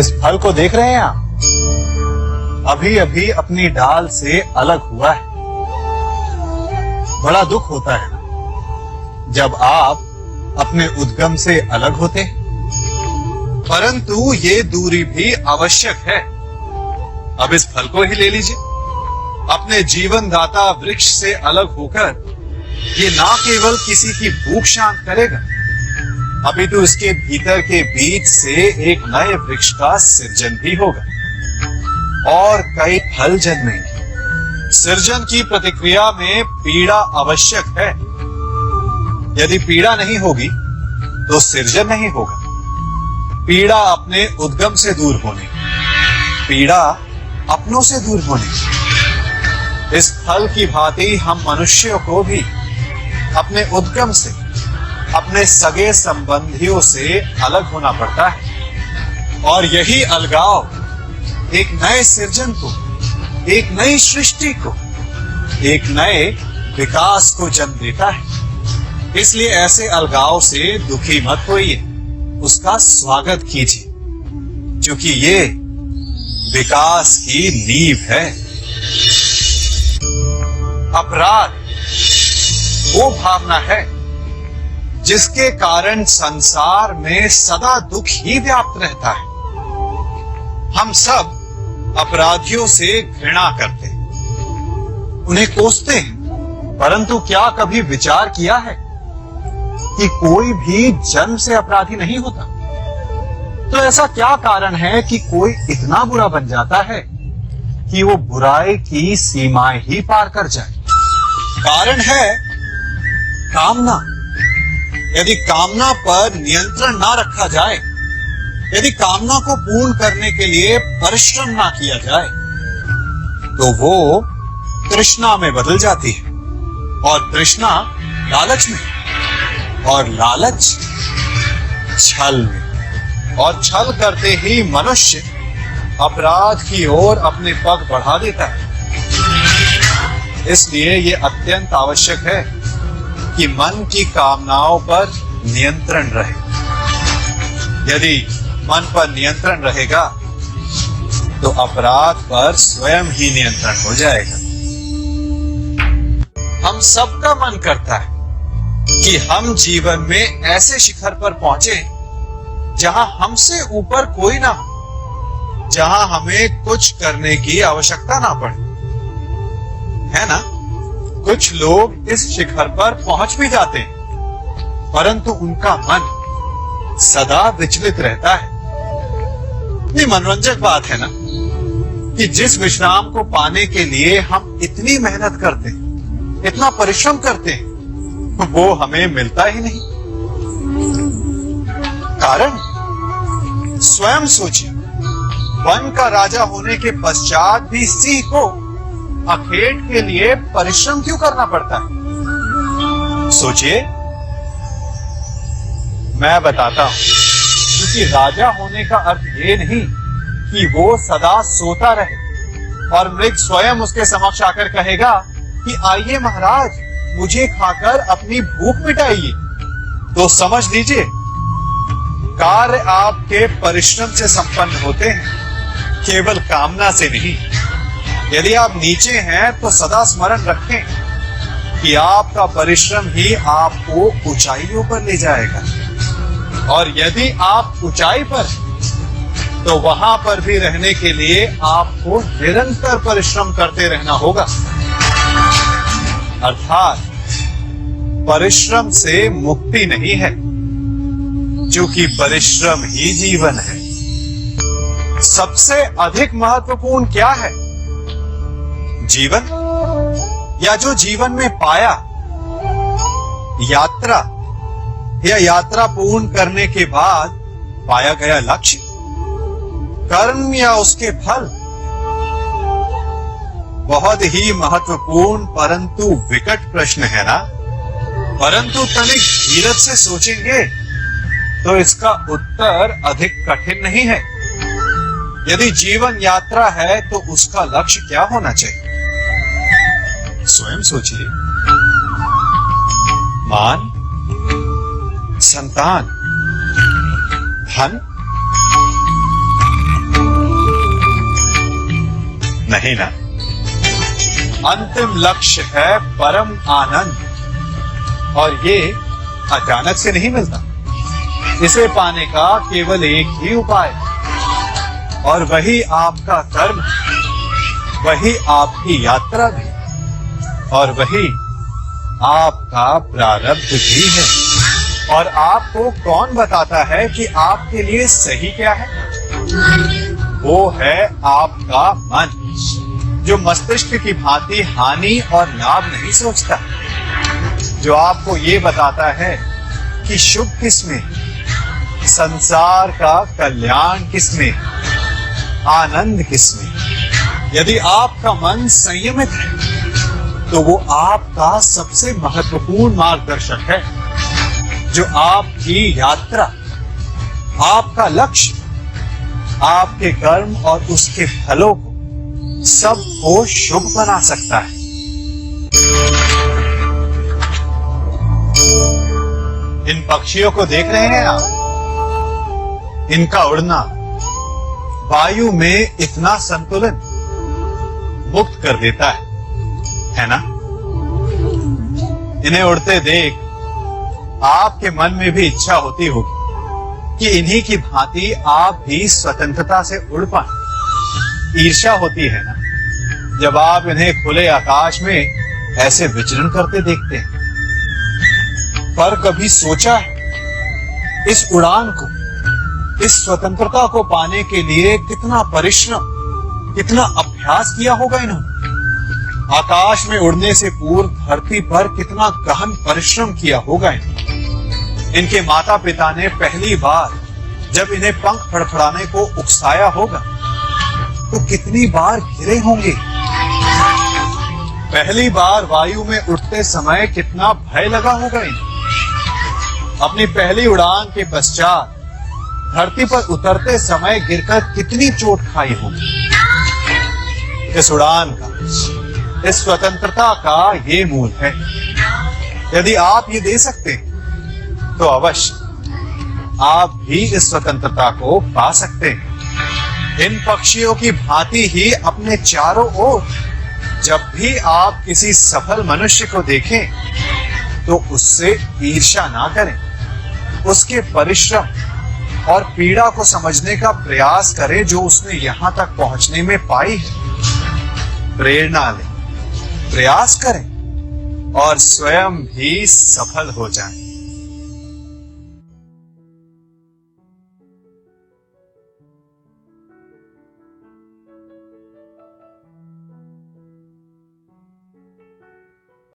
इस फल को देख रहे हैं आप? अभी अभी अपनी डाल से अलग हुआ है। बड़ा दुख होता है जब आप अपने उद्गम से अलग होते हैं, परंतु ये दूरी भी आवश्यक है। अब इस फल को ही ले लीजिए। अपने जीवन दाता वृक्ष से अलग होकर ये ना केवल किसी की भूख शांत करेगा, अभी तो इसके भीतर के बीज से एक नए वृक्ष का सृजन भी होगा और कई फल जन्मेंगे। सृजन की प्रतिक्रिया में पीड़ा आवश्यक है। यदि पीड़ा नहीं होगी तो सृजन नहीं होगा। पीड़ा अपने उद्गम से दूर होने, पीड़ा अपनों से दूर होने। इस फल की भांति हम मनुष्यों को भी अपने उद्गम से, अपने सगे संबंधियों से अलग होना पड़ता है। और यही अलगाव एक नए सृजन को, एक नई सृष्टि को, एक नए विकास को जन्म देता है। इसलिए ऐसे अलगाव से दुखी मत होइए, उसका स्वागत कीजिए, क्योंकि ये विकास की नींव है। अपराध वो भावना है जिसके कारण संसार में सदा दुख ही व्याप्त रहता है। हम सब अपराधियों से घृणा करते हैं, उन्हें कोसते हैं, परंतु क्या कभी विचार किया है कि कोई भी जन्म से अपराधी नहीं होता? तो ऐसा क्या कारण है कि कोई इतना बुरा बन जाता है कि वो बुराई की सीमाएं ही पार कर जाए? कारण है कामना। यदि कामना पर नियंत्रण ना रखा जाए, यदि कामना को पूर्ण करने के लिए परिश्रम ना किया जाए, तो वो तृष्णा में बदल जाती है, और तृष्णा लालच में, और लालच छल में, और छल करते ही मनुष्य अपराध की ओर अपने पग बढ़ा देता है। इसलिए ये अत्यंत आवश्यक है कि मन की कामनाओं पर नियंत्रण रहे। यदि मन पर नियंत्रण रहेगा तो अपराध पर स्वयं ही नियंत्रण हो जाएगा। हम सबका मन करता है कि हम जीवन में ऐसे शिखर पर पहुंचे जहां हमसे ऊपर कोई ना हो, जहां हमें कुछ करने की आवश्यकता ना पड़े, है ना? कुछ लोग इस शिखर पर पहुंच भी जाते हैं, परंतु उनका मन सदा विचलित रहता है। ये मनोरंजक बात है ना कि जिस विश्राम को पाने के लिए हम इतनी मेहनत करते हैं, इतना परिश्रम करते हैं, वो हमें मिलता ही नहीं। कारण स्वयं सोचिए, वन का राजा होने के पश्चात भी सिंह को अखेट के लिए परिश्रम क्यों करना पड़ता है? सोचिए। मैं बताता हूं, क्योंकि राजा होने का अर्थ ये नहीं कि वो सदा सोता रहे और मृग स्वयं उसके समक्ष आकर कहेगा कि आइए महाराज, मुझे खाकर अपनी भूख मिटाइए। तो समझ लीजिए, कार्य आपके परिश्रम से संपन्न होते हैं, केवल कामना से नहीं। यदि आप नीचे हैं तो सदा स्मरण रखें कि आपका परिश्रम ही आपको ऊंचाइयों पर ले जाएगा, और यदि आप ऊंचाई पर तो वहां पर भी रहने के लिए आपको निरंतर परिश्रम करते रहना होगा। अर्थात परिश्रम से मुक्ति नहीं है, क्योंकि परिश्रम ही जीवन है। सबसे अधिक महत्वपूर्ण क्या है? जीवन, या जो जीवन में पाया, यात्रा, या यात्रा पूर्ण करने के बाद पाया गया लक्ष्य, कर्म या उसके फल? बहुत ही महत्वपूर्ण परंतु विकट प्रश्न है ना? परंतु तनिक धीरज से सोचेंगे तो इसका उत्तर अधिक कठिन नहीं है। यदि जीवन यात्रा है तो उसका लक्ष्य क्या होना चाहिए? स्वयं सोचिए। मान, संतान, धन, नहीं ना, अंतिम लक्ष्य है परम आनंद, और ये अचानक से नहीं मिलता। इसे पाने का केवल एक ही उपाय, और वही आपका कर्म, वही आपकी यात्रा भी, और वही आपका प्रारब्ध भी है। और आपको कौन बताता है कि आपके लिए सही क्या है? वो है आपका मन, जो मस्तिष्क की भांति हानि और लाभ नहीं सोचता, जो आपको ये बताता है कि शुभ किसमें, संसार का कल्याण किसमें, आनंद किसमें। यदि आपका मन संयमित है तो वो आपका सबसे महत्वपूर्ण मार्गदर्शक है, जो आपकी यात्रा, आपका लक्ष्य, आपके कर्म और उसके फलों को सबको शुभ बना सकता है। इन पक्षियों को देख रहे हैं आप? इनका उड़ना वायु में इतना संतुलन मुक्त कर देता है ना? इन्हें उड़ते देख आपके मन में भी इच्छा होती होगी कि इन्हीं की भांति आप भी स्वतंत्रता से उड़ पाए। ईर्ष्या होती है ना, जब आप इन्हें खुले आकाश में ऐसे विचरण करते देखते हैं। पर कभी सोचा है इस उड़ान को, इस स्वतंत्रता को पाने के लिए कितना परिश्रम, कितना अभ्यास किया होगा इन्होंने? आकाश में उड़ने से पूर्व धरती पर कितना गहन परिश्रम किया होगा इन्होंने। इनके माता पिता ने पहली बार जब इन्हें पंख फड़फड़ाने को उकसाया होगा तो कितनी बार गिरे होंगे। पहली बार वायु में उड़ते समय कितना भय लगा होगा इन्हें। अपनी पहली उड़ान के पश्चात धरती पर उतरते समय गिरकर कितनी चोट खाई होगी। इस उड़ान का, इस स्वतंत्रता का ये मूल है। यदि आप ये दे सकते हैं तो अवश्य आप भी इस स्वतंत्रता को पा सकते हैं। इन पक्षियों की भांति ही अपने चारों ओर जब भी आप किसी सफल मनुष्य को देखें तो उससे ईर्ष्या ना करें, उसके परिश्रम और पीड़ा को समझने का प्रयास करें जो उसने यहां तक पहुंचने में पाई है। प्रेरणा लें, प्रयास करें और स्वयं भी सफल हो जाएं।